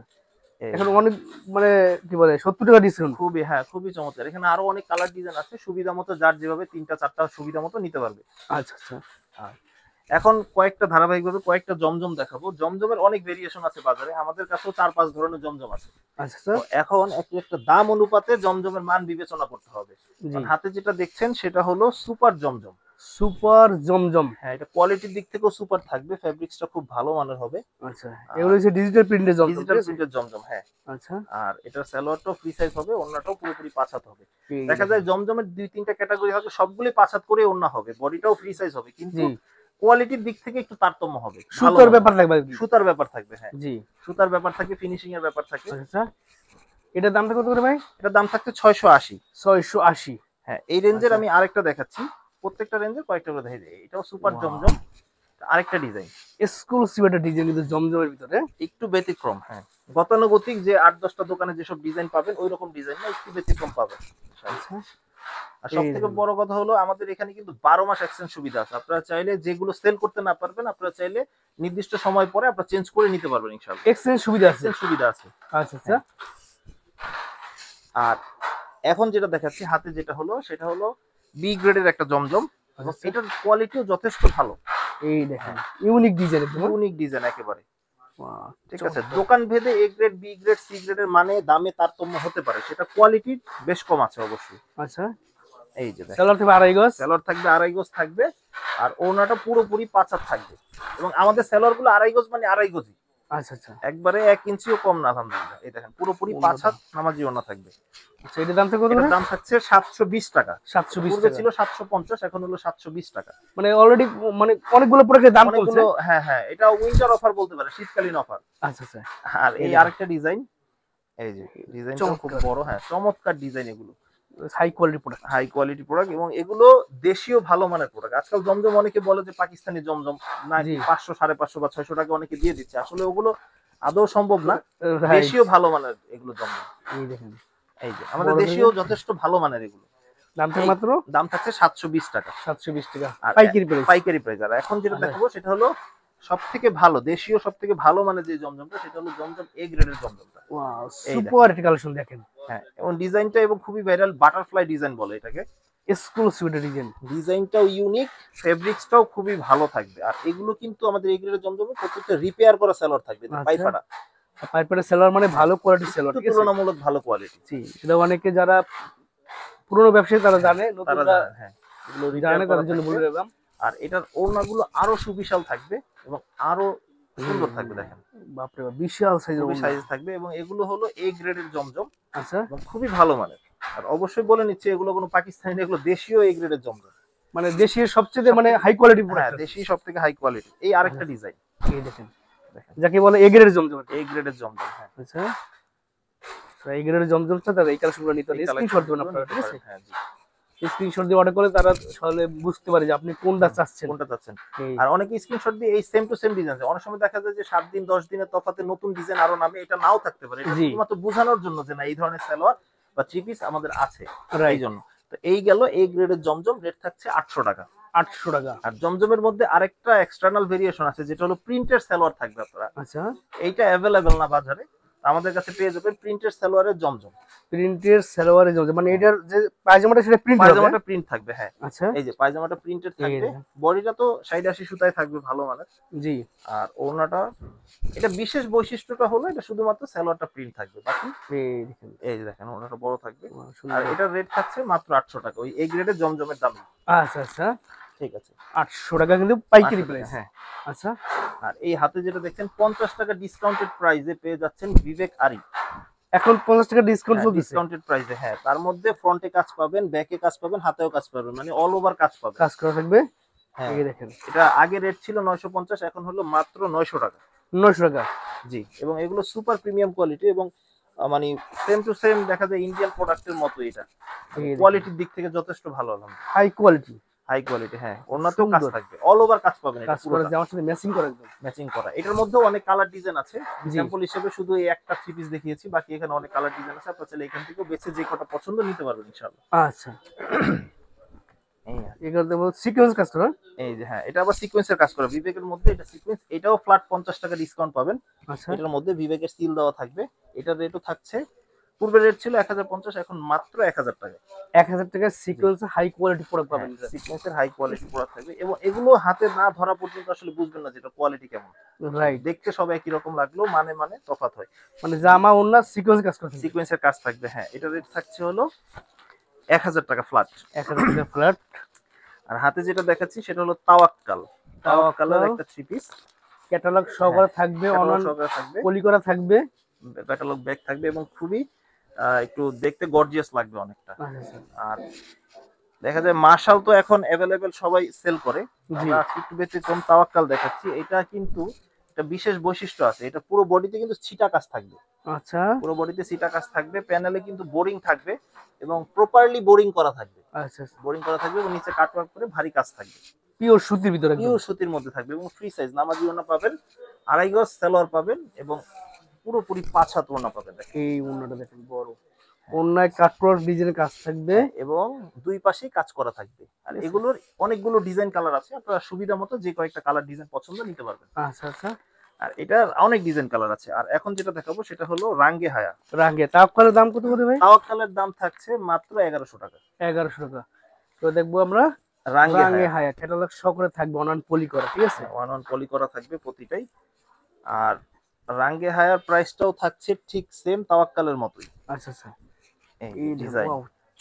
এখন অনেক মানে কি বলে 70 টাকা ডিসকাউন্ট। খুবই হ্যাঁ খুবই চমৎকার। এখানে আরো অনেক কালার ডিজাইন আছে, সুবিধা মতো যার যেভাবে 3টা 4টা সুবিধা মতো নিতে পারবে। আচ্ছা আচ্ছা। এখন কয়েকটা ধারাবাহিকভাবে কয়েকটা জমজম দেখাবো। জমজমের অনেক ভেরিয়েশন আছে বাজারে, আমাদের কাছেও 4-5 ধরনের জমজম আছে। আচ্ছা আচ্ছা। তো এখন একটা দাম অনুপাতে জমজমের মান বিবেচনা করতে হবে। জি। হাতে যেটা দেখছেন সেটা হলো সুপার জমজম। সুপার জমজম, হ্যাঁ এটা কোয়ালিটির দিক থেকেও সুপার থাকবে, ফেব্রিক্সটা খুব ভালো মানের হবে। আচ্ছা এগুলো হচ্ছে ডিজিটাল প্রিন্টের জমজম, ডিজিটাল প্রিন্টের জমজম। হ্যাঁ আচ্ছা। আর এটা সালোয়ারটাও ফ্রি সাইজ হবে, ওড়নাটাও পুরোপুরি 5 হাত হবে। দেখা যায় জমজমের 2-3টা ক্যাটাগরি হবে, সবগুলোই 5 হাত করে ওড়না হবে, বডিটাও ফ্রি সাইজ হবে, কিন্তু কোয়ালিটির দিক থেকে একটু তারতম্য হবে, সুতার ব্যাপার থাকবে, সুতার ব্যাপার থাকবে। হ্যাঁ জি সুতার ব্যাপার থাকে, ফিনিশিং এর ব্যাপার থাকে। আচ্ছা এটার দামটা কত করে ভাই? এটার দাম থাকছে 680। 680। হ্যাঁ এই রেঞ্জের আমি আরেকটা দেখাচ্ছি, প্রত্যেকটা রেঞ্জের কয়েকটা করে দেখাই দিই। এটাও সুপার জমজম, আরেকটা ডিজাইন এক্সক্লুসিভ একটা ডিজাইন কিন্তু জমজমের ভিতরে, একটু ব্যতিক্রম। হ্যাঁ গতানুগতিক যে 8-10টা দোকানে যেসব ডিজাইন পাবেন ওই রকম ডিজাইন না, একটু ব্যতিক্রম পাবেন। আচ্ছা। আর সবথেকে বড় কথা হলো আমাদের এখানে কিন্তু 12 মাস এক্সচেঞ্জ সুবিধা আছে। আপনারা চাইলে যেগুলো সেল করতে না পারবেন, আপনারা চাইলে নির্দিষ্ট সময় পরে আপনারা চেঞ্জ করে নিতে পারবেন ইনশাআল্লাহ। এক্সচেঞ্জ সুবিধা আছে, এক্সচেঞ্জ সুবিধা আছে। আচ্ছা আচ্ছা। আর এখন যেটা দেখাচ্ছি হাতে, যেটা হলো সেটা হলো বি গ্রেডের একটা জমজম, এবং এটার কোয়ালিটিও যথেষ্ট ভালো। এই দেখেন ইউনিক ডিজাইন, ইউনিক ডিজাইন একেবারে। ঠিক আছে, দোকান ভেদে A grade B grade C গ্রেডের মানে দামে তারতম্য হতে পারে, সেটা কোয়ালিটি বেশ কম আছে অবশ্যই। আচ্ছা এই যে সেলর থাকবে 2.5 গজ, সেলর থাকবে 2.5 গজ থাকবে, আর ওড়নাটা পুরোপুরি 5 হাত থাকবে, এবং আমাদের সেলর গুলো 2.5 গজ মানে 2.5 গজই। আচ্ছা আচ্ছা। একবারে 1 ইঞ্চিও কম না আলহামদুলিল্লাহ। এই দেখেন পুরোপুরি 5 হাত নামাজি ওড়না থাকবে। আচ্ছা এটার দাম কত? এটার দাম থাকছে 720 টাকা। 720 পূর্বে টাকা ছিল 750, এখন হলো 720 টাকা। মানে অলরেডি মানে অনেকগুলো প্রোডাক্টের দাম কমছে। হ্যাঁ হ্যাঁ এটা উইন্টার অফার বলতে পারে, শীতকালীন অফার। আচ্ছা আচ্ছা। আর এই আরেকটা ডিজাইন, এই যে ডিজাইনটা খুব বড়, হ্যাঁ চমৎকার ডিজাইন। এগুলো high quality product, high quality product, এবং এগুলো দেশীয় ভালো মানের প্রোডাক্ট। আজকাল জমজম অনেকে বলে যে পাকিস্তানি জমজম, না 500 550 বা 600 টাকা অনেকে দিয়ে দিচ্ছে, আসলে ওগুলো আদৌ সম্ভব না। দেশীয় ভালো মানের এগুলো জমজম। এই দেখেন এই যে আমাদের দেশীয় যথেষ্ট ভালো মানের এগুলো। দাম থাকছে 720 টাকা। 720 টাকা পাইকারি প্রাইস, পাইকারি প্রাইস। আর এখন যেটা দেখাবো সেটা হলো সবথেকে ভালো দেশীয়, সবথেকে ভালো মানের যে জমজমটা, সেটা হলো জমজম এ গ্রেডের জমজমটা। ওয়াও সুপার কালেকশন দেখেন। হ্যাঁ এবং ডিজাইনটা এবং খুবই ভাইরাল, বাটারফ্লাই ডিজাইন বলে এটাকে। এক্সক্লুসিভ ডিজাইন, ডিজাইনটাও ইউনিক, ফেব্রিক্সটাও খুবই ভালো থাকবে। আর এগুলো কিন্তু আমাদের এই গ্রেডের জমজমে প্রত্যেকটা রিপেয়ার করা সেলর থাকবে, পাই আচ্ছা। ফাটা। পাইপের সেলার মানে ভালো কোয়ালিটির সেলার, একটু ঠিক আছে? তুলনামূলক ভালো কোয়ালিটি। জি, এটা অনেকে যারা পুরনো ব্যবসায়ী তারা জানে, তারা নতুনরা জানেন, হ্যাঁ এগুলো রিপেয়ার জানে, করা তাদের জন্য থাকবে। বলে রাখলাম। আর এটার ওড়নাগুলো আরো সুবিশাল থাকবে এবং আরো সুন্দর থাকবে। দেখেন বাপরে বাপ, বিশাল সাইজের খুবই ওড়না। সাইজ থাকবে এবং এগুলো হলো এ গ্রেডের জমজম আচ্ছা, এবং খুবই ভালো মানের। আর অবশ্যই বলে নিচ্ছি এগুলো কোনো পাকিস্তানি না, এগুলো দেশীয় এ গ্রেডের জমজম, মানে দেশের সবচেয়ে মানে হাই কোয়ালিটি হ্যাঁ প্রোডাক্ট। দেশি সব থেকে হাই কোয়ালিটি। এই আরেকটা ডিজাইন এই দেখেন, যাকে বলে এ গ্রেডের জমজম। এ গ্রেডের জমজম, হ্যাঁ আচ্ছা, তো এই গ্রেডের জমজমটা তারা এই কালেকশনগুলো নিতে পারে, এই স্ক্রিনশট দিবেন কালেকশনগুলো আপনারা, নিতে ঠিক আছে? পারেন। হ্যাঁ জি, স্ক্রিনশট দিয়ে অর্ডার করলে তারা তাহলে বুঝতে পারে যে আপনি কোনটা চাচ্ছেন। কোনটা চাচ্ছেন। এই আর অনেকে স্ক্রিনশট দিয়ে এই সেম টু সেম ডিজাইন, অনেক সময় দেখা যায় যে 7 দিন 10 দিনের তফাতে নতুন ডিজাইন আরো নামে, এটা নাও থাকতে পারে। এটা জি। শুধুমাত্র বোঝানোর জন্য যে না এই ধরনের সালোয়ার বা থ্রি পিস আমাদের আছে, এই রাইট, জন্য। তো এই গেল এই গ্রেডের জমজম, রেট থাকছে 800 টাকা। 800 টাকা। আর জমজমের মধ্যে আরেকটা এক্সটার্নাল ভেরিয়েশন আছে যেটা হলো প্রিন্টের সালোয়ার থাকবে আপনারা। আচ্ছা, এইটা অ্যাভেলেবেল না বাজারে, আমাদের কাছে পেয়ে যাবেন প্রিন্টের সালোয়ারের জমজম। প্রিন্টের সালোয়ারের জমজম, মানে এটার যে পায়জামাটা সেটা প্রিন্ট হবে। পায়জামাটা প্রিন্ট থাকবে, হ্যাঁ আচ্ছা, এই যে পায়জামাটা প্রিন্টেড এই থাকবে, যে। বডিটা তো 60-80 সুতায় থাকবে ভালো মানের। জি, আর ওড়নাটা, এটা বিশেষ বৈশিষ্ট্যটা হলো এটা শুধুমাত্র সালোয়ারটা প্রিন্ট থাকবে, বাকি এই দেখেন, এই যে দেখেন ওড়নাটা বড় থাকবে। সুন্দর। আর এটার রেট থাকছে মাত্র 800 টাকা, ওই এই গ্রেডের জমজমের দাম। আচ্ছা আচ্ছা, ঠিক আছে, 800 টাকা কিন্তু পাইকারি 800 টাকা, প্রাইস। হ্যাঁ। আচ্ছা, আর এই হাতে যেটা দেখছেন 50 টাকা ডিসকাউন্টেড প্রাইসে পেয়ে যাচ্ছেন বিবেক আরি। এখন 50 টাকা ডিসকাউন্ট চলতেছে। ডিসকাউন্টেড প্রাইসে, হ্যাঁ তার মধ্যে ফ্রন্টে কাজ পাবেন, ব্যাকে কাজ পাবেন, হাতেও কাজ পাবেন, মানে অল ওভার কাজ পাবেন। কাজ করা থাকবে, হ্যাঁ এই দেখেন। এটা আগে রেট ছিল 950, এখন হলো মাত্র 900 টাকা। 900 টাকা। জি, এবং এগুলো সুপার প্রিমিয়াম কোয়ালিটি এবং মানে সেম টু সেম দেখা যায় ইন্ডিয়ান প্রোডাক্টের মতো। এটা কোয়ালিটির দিক থেকে যথেষ্ট ভালো, আলহামদুলিল্লাহ হাই কোয়ালিটি, হাই কোয়ালিটি। হ্যাঁ ওড়নাতেও কাজ সুন্দর। থাকবে, অল ওভার কাজ পাবেন, এটা কাজ করে পুরোটা যে আমার সাথে ম্যাচিং করে একদম। ম্যাচিং করা। এটার মধ্যেও অনেক কালার ডিজাইন আছে, জি। স্যাম্পল হিসেবে শুধু এই একটা থ্রি পিস দেখিয়েছি, বাকি এখানে অনেক কালার ডিজাইন আছে, আপনারা চাইলে এখান থেকেও বেছে যে কটা পছন্দ নিতে পারবেন ইনশাআল্লাহ। আচ্ছা, এগুলো দেবো সিকোয়েন্স কাজ করা। এই যে হ্যাঁ, এটা আবার সিকোয়েন্সের কাজ করা বিবেকের মধ্যে, এটা সিকোয়েন্স, এটাও ফ্ল্যাট 50 টাকা ডিসকাউন্ট পাবেন। আচ্ছা, এটার মধ্যে বিবেকের সিল দেওয়া থাকবে। এটার রেটও থাকছে, পূর্বের রেট ছিল 1050, এখন মাত্র 1000 টাকা। 1000 টাকা সিকোয়েন্স হাই কোয়ালিটি প্রোডাক্ট পাবেন। সিকোয়েন্সের হাই কোয়ালিটি প্রোডাক্ট থাকবে এবং এগুলো হাতে না ধরা পর্যন্ত আসলে বুঝবেন না যেটা কোয়ালিটি কেমন। রাইট, দেখতে সব একই রকম লাগলো, মানে তফাৎ হয়। মানে জামা ওন্না সিকোয়েন্স কাজ করতে। সিকোয়েন্সের কাজ থাকবে, হ্যাঁ এটা রেট থাকছে হলো 1000 টাকা ফ্ল্যাট। 1000 টাকা ফ্ল্যাট। আর হাতে যেটা দেখাচ্ছি সেটা হলো তাওয়াক্কাল, তাওয়াক্কালের একটা থ্রি পিস, ক্যাটালগ সহকারে থাকবে, অনলাইন থাকবে, পলি করা থাকবে, ক্যাটালগ ব্যাগ থাকবে এবং খুবই একটু দেখতে গর্জিয়াস লাগবে অনেকটা। আর দেখা যায় মার্শাল তো এখন অ্যাভেলেবেল, সবাই সেল করে। আমরা একটু ব্যতিক্রম তাওয়াক্কাল দেখাচ্ছি। এটা কিন্তু একটা বিশেষ বৈশিষ্ট্য আছে, এটা পুরো বডিতে কিন্তু ছিটা কাজ থাকবে। আচ্ছা, পুরো বডিতে ছিটা কাজ থাকবে, প্যানেলে কিন্তু বোরিং থাকবে এবং প্রপারলি বোরিং করা থাকবে। আচ্ছা, বোরিং করা থাকবে এবং নিচে কাটওয়ার্ক করে ভারী কাজ থাকবে, পিওর সুতির ভিতরে, পিওর সুতির মধ্যে থাকবে এবং ফ্রি সাইজ নামাজি ওড়না পাবেন, 2.5 গজ সালোয়ার পাবেন এবং পুরোপুরি 5 হাত ওড়না পাবেন। এই ওড়নাটা দেখেন বড়, ওড়নায় কাটওয়ার্ক ডিজাইনের কাজ থাকবে এবং দুই পাশেই কাজ করা থাকবে। আর এগুলোর অনেকগুলো ডিজাইন কালার আছে, আপনারা সুবিধা মতো যে কয়েকটা কালার ডিজাইন পছন্দ নিতে পারবেন। আচ্ছা আচ্ছা, আর এটার অনেক ডিজাইন কালার আছে। আর এখন যেটা দেখাবো সেটা হলো রাঙ্গে হায়া। রাঙ্গে তাওয়াক্কালের দাম কত করে ভাই? তাওয়াক্কালের দাম থাকছে মাত্র 1100 টাকা। 1100 টাকা। তো দেখবো আমরা রাঙ্গে হায়া, ক্যাটালগ সহকারে থাকবে, অনলাইন পলি করা, ঠিক আছে? ওয়ান পলি করা থাকবে প্রতিটাই। আর রাঙ্গে হায়ার প্রাইসটাও থাকছে ঠিক সেম তাওয়াক্কালের মতোই। আচ্ছা আচ্ছা, এই ডিজাইন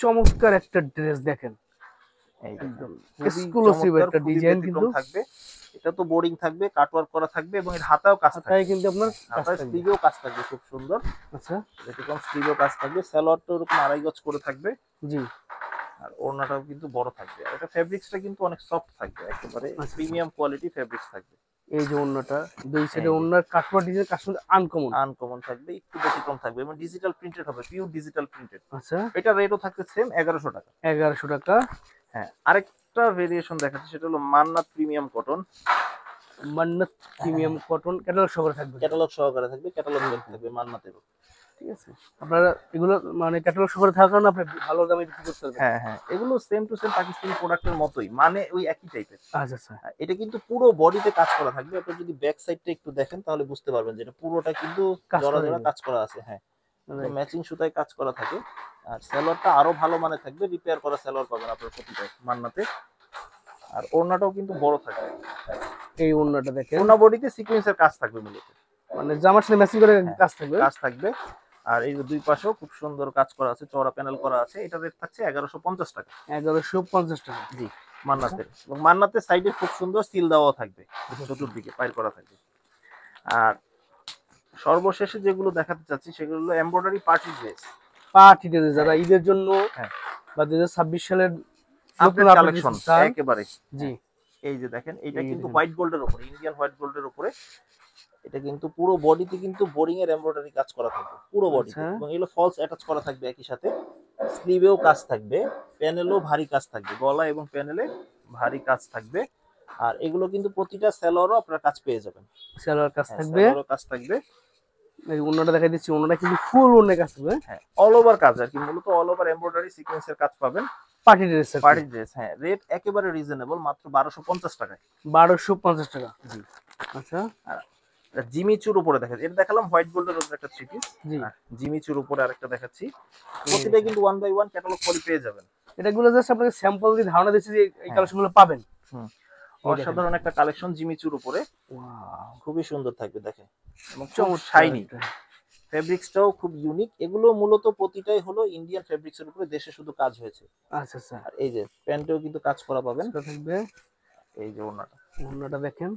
চমৎকার একটা ড্রেস দেখেন, একদম এক্সক্লুসিভ একটা ডিজাইন কিন্তু থাকবে। এটা তো বোর্ডিং থাকবে, কাটওয়ার্ক করা থাকবে এবং এর হাতাও কাজ থাকবে, তাই কিন্তু আপনার হাতার স্লিভেও কাজ থাকবে খুব সুন্দর। আচ্ছা, এরকম স্লিভেও কাজ থাকবে, সালোয়ারটা এরকম 2.5 গজ করে থাকবে। জি, আর ওড়নাটাও কিন্তু বড় থাকবে। আর এটা ফেব্রিক্সটা কিন্তু অনেক সফট থাকবে, একেবারে প্রিমিয়াম কোয়ালিটি ফেব্রিক্স থাকবে। এই যে ওড়নাটা, দুই সাইডে ওড়নার কাটওয়ার্ক ডিজাইন কাশ্মীর আনকমন থাকবে, একটু ব্যতিক্রম থাকবে এবং ডিজিটাল প্রিন্টেড হবে, পিওর ডিজিটাল প্রিন্টেড। আচ্ছা, এটা রেটও থাকছে সেম 1100 টাকা। 1100 টাকা। হ্যাঁ, আরেকটা ভেরিয়েশন দেখাচ্ছি সেটা হলো মান্নাত প্রিমিয়াম কটন। মান্নাত প্রিমিয়াম কটন ক্যাটালগ সহকারে থাকবে, ক্যাটালগ সহকারে থাকবে, ক্যাটালগ থাকবে মান্নাতেরও, ঠিক আছে? আপনারা এগুলো মানে ক্যাটালগ সহকারে থাকার কারণে আপনি ভালো দামে বিক্রি করতে পারবেন। হ্যাঁ এগুলো সেম টু সেম পাকিস্তানি প্রোডাক্টের মতোই, মানে ওই একই টাইপের। আচ্ছা আচ্ছা, এটা কিন্তু পুরো বডিতে কাজ করা থাকবে। আপনি যদি ব্যাক সাইডটা একটু দেখেন তাহলে বুঝতে পারবেন যে এটা পুরোটা কিন্তু জোড়া জোড়া কাজ করা আছে। হ্যাঁ, Right. ম্যাচিং সুতায় কাজ করা থাকে। আর সালোয়ারটা আরো ভালো মানে থাকবে, রিপেয়ার করা সালোয়ার পাবেন আপনার প্রতিটায় মান্নাতে। আর ওড়নাটাও কিন্তু বড় থাকবে। এই ওন্নাটা দেখেন, ওড়না বডিতে সিকোয়েন্সের কাজ থাকবে মূলত, মানে জামার সাথে ম্যাচিং করে হ্যাঁ, কাজ থাকবে। কাজ থাকবে। আর এই যে দুই পাশেও খুব সুন্দর কাজ করা আছে, চওড়া প্যানেল করা আছে। এটা রেট থাকছে 1150 টাকা। 1150 টাকা। জি, মান্নাতের। এবং মান্নাতের সাইডে খুব সুন্দর সিল দেওয়াও থাকবে, চতুর্দিকে পাইল করা থাকবে। আর সর্বশেষে যেগুলো দেখাতে চাচ্ছি সেগুলো হলো embroidery party dress. Party dress যারা ঈদের জন্য হ্যাঁ, বা 2026 সালের আপডেট নতুন কালেকশন চান, একেবারে। জি এই যে দেখেন, এটা এই কিন্তু দেখেন। হোয়াইট গোল্ডের উপরে, ইন্ডিয়ান হোয়াইট গোল্ডের উপরে। এটা কিন্তু পুরো বডিতে কিন্তু বোরিং এর এমব্রয়ডারি কাজ করা থাকবে পুরো বডিতে, আচ্ছা। এবং এগুলো ফলস অ্যাটাচ করা থাকবে একই সাথে। স্লিভেও কাজ থাকবে, প্যানেলেও ভারী কাজ থাকবে, গলা এবং প্যানেলে ভারী কাজ থাকবে। আর এগুলো কিন্তু প্রতিটা সেলরও আপনারা কাজ পেয়ে যাবেন। সালোয়ার কাজ হ্যাঁ, থাকবে। সেলরও কাজ থাকবে। এই ওন্নাটা দেখাই দিচ্ছি, ওন্নাটা কিন্তু ফুল ওন্না কাজ থাকবে। হ্যাঁ, অল ওভার কাজ আর কি, মূলত অল ওভার এমব্রয়ডারি সিকোয়েন্সের কাজ পাবেন। পার্টি ড্রেস পার্টি ড্রেস, হ্যাঁ, রেট একেবারে রিজনেবল, মাত্র 1250 টাকায়। 1250 টাকা। জি। আচ্ছা আর জিমিচুর উপরে দেখা, এটা দেখালাম হোয়াইট গোল্ডের উপরে একটা থ্রি পিস। জি, জিমিচুর উপরে আরেকটা দেখাচ্ছি। প্রতিটাই কিন্তু 1 বাই 1 ক্যাটালগ পলি পেয়ে যাবেন। এটাগুলো জাস্ট আপনাকে স্যাম্পল দিয়ে ধারণা দিচ্ছি যে এই হ্যাঁ। কালেকশনগুলো পাবেন। হুম, এই দেখেন। অসাধারণ একটা কালেকশন জিমিচুর উপরে, ওয়াও, খুবই সুন্দর থাকবে দেখেন, এবং চমৎকার শাইনি। একটা। ফেব্রিক্সটাও খুব ইউনিক। এগুলো মূলত প্রতিটাই হলো ইন্ডিয়ান ফেব্রিক্সের উপরে, দেশে শুধু কাজ হয়েছে। আচ্ছা আচ্ছা, আর এই যে প্যান্টেও কিন্তু কাজ করা পাবেন। এটা থাকবে। এই যে ওড়নাটা, ওন্নাটা দেখেন,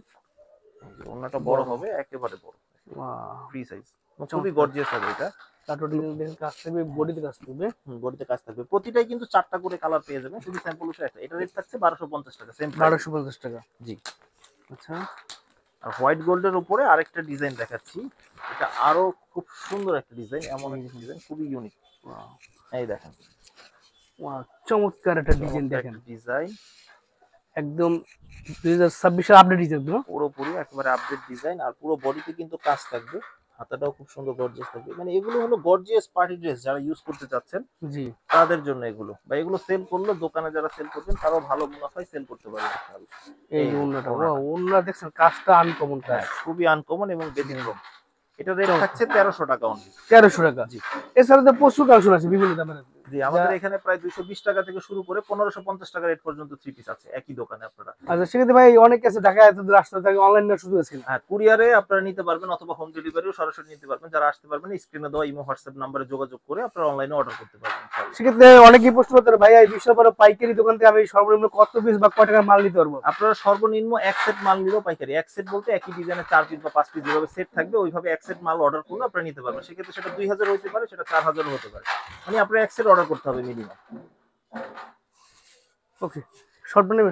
এই যে ওড়নাটা বড় বড়। হবে, একেবারে বড়, ওয়াও, ফ্রি সাইজ, খুবই চমৎকার। গর্জিয়াস হবে এটা। কাটো ডিজাইন দেখেন, কাজ থাকবে, বডিতে কাজ থাকবে। বডিতে কাজ থাকবে, প্রতিটাই কিন্তু 4টা করে কালার পেয়ে যাবেন, শুধু স্যাম্পল উঠে একটা। এটা রেট থাকছে 1250 টাকা, সেম 1250 টাকা। জি। আচ্ছা, আর হোয়াইট গোল্ডের উপরে আরেকটা ডিজাইন দেখাচ্ছি, এটা আরো খুব সুন্দর একটা ডিজাইন, এমন একটা ডিজাইন খুবই ইউনিক। ওয়াও, এই দেখেন, ওয়াও, চমৎকার একটা ডিজাইন দেখেন, ডিজাইন একদম 2026 সাল আপডেট ডিজাইন তো। পুরোপুরি একেবারে আপডেট ডিজাইন। আর পুরো বডিতে কিন্তু কাজ থাকবে, হাতাটাও খুব সুন্দর গর্জিয়াস থাকবে। মানে এগুলো হলো গর্জিয়াস পার্টি ড্রেস, যারা ইউজ করতে চাচ্ছেন জি, তাদের জন্য এগুলো, বা এগুলো সেল করলে দোকানে যারা সেল করবেন তারাও ভালো মুনাফায় সেল করতে পারবেন ইনশাআল্লাহ। এই এই ওন্নাটা, ওড়নাটা। ওয়াও, ওন্না দেখছেন কাজটা আনকমন কাজ। হ্যাঁ, খুবই আনকমন এবং ব্যতিক্রম। এটা রেট থাকছে 1300 টাকা অনলি। 1300 টাকা। জি। এছাড়া তো প্রচুর কালেকশন আছে বিভিন্ন দামের। জি, আমাদের এখানে প্রায় 220 টাকা থেকে শুরু করে 1550 টাকা রেট পর্যন্ত থ্রি পিস আছে একই দোকানে আপনারা। আচ্ছা, সেক্ষেত্রে ভাই অনেক আছে ঢাকা এত দূর আসতে থাকে, অনলাইন নেওয়ার সুযোগ আছে কিনা? হ্যাঁ, কুরিয়ারে আপনারা নিতে পারবেন, অথবা হোম ডেলিভারিও সরাসরি নিতে পারবেন। যারা আসতে পারবেন স্ক্রিনে দেওয়া ইমো হোয়াটসঅ্যাপ নাম্বারে যোগাযোগ করে আপনারা অনলাইনে অর্ডার করতে পারবেন ইনশাআল্লাহ। সেক্ষেত্রে অনেকেই প্রশ্ন করতে পারে, ভাইয়া এই বিশাল বড় পাইকারি দোকান থেকে আমি সর্বনিম্ন কত পিস বা কয় টাকার মাল নিতে পারবো? আপনারা সর্বনিম্ন এক সেট মাল নিলেও পাইকারি, এক সেট বলতে একই ডিজাইনের 4 পিস বা 5 পিস যেভাবে সেট থাকবে ওইভাবে এক সেট মাল অর্ডার করলে আপনারা নিতে পারবেন। সেক্ষেত্রে সেটা 2000 হতে পারে, সেটা 4000 হতে পারে। মানে আপনারা এক সেট অর্ডার করতে হবে মিনিমাম। ওকে, সর্বনিম্ন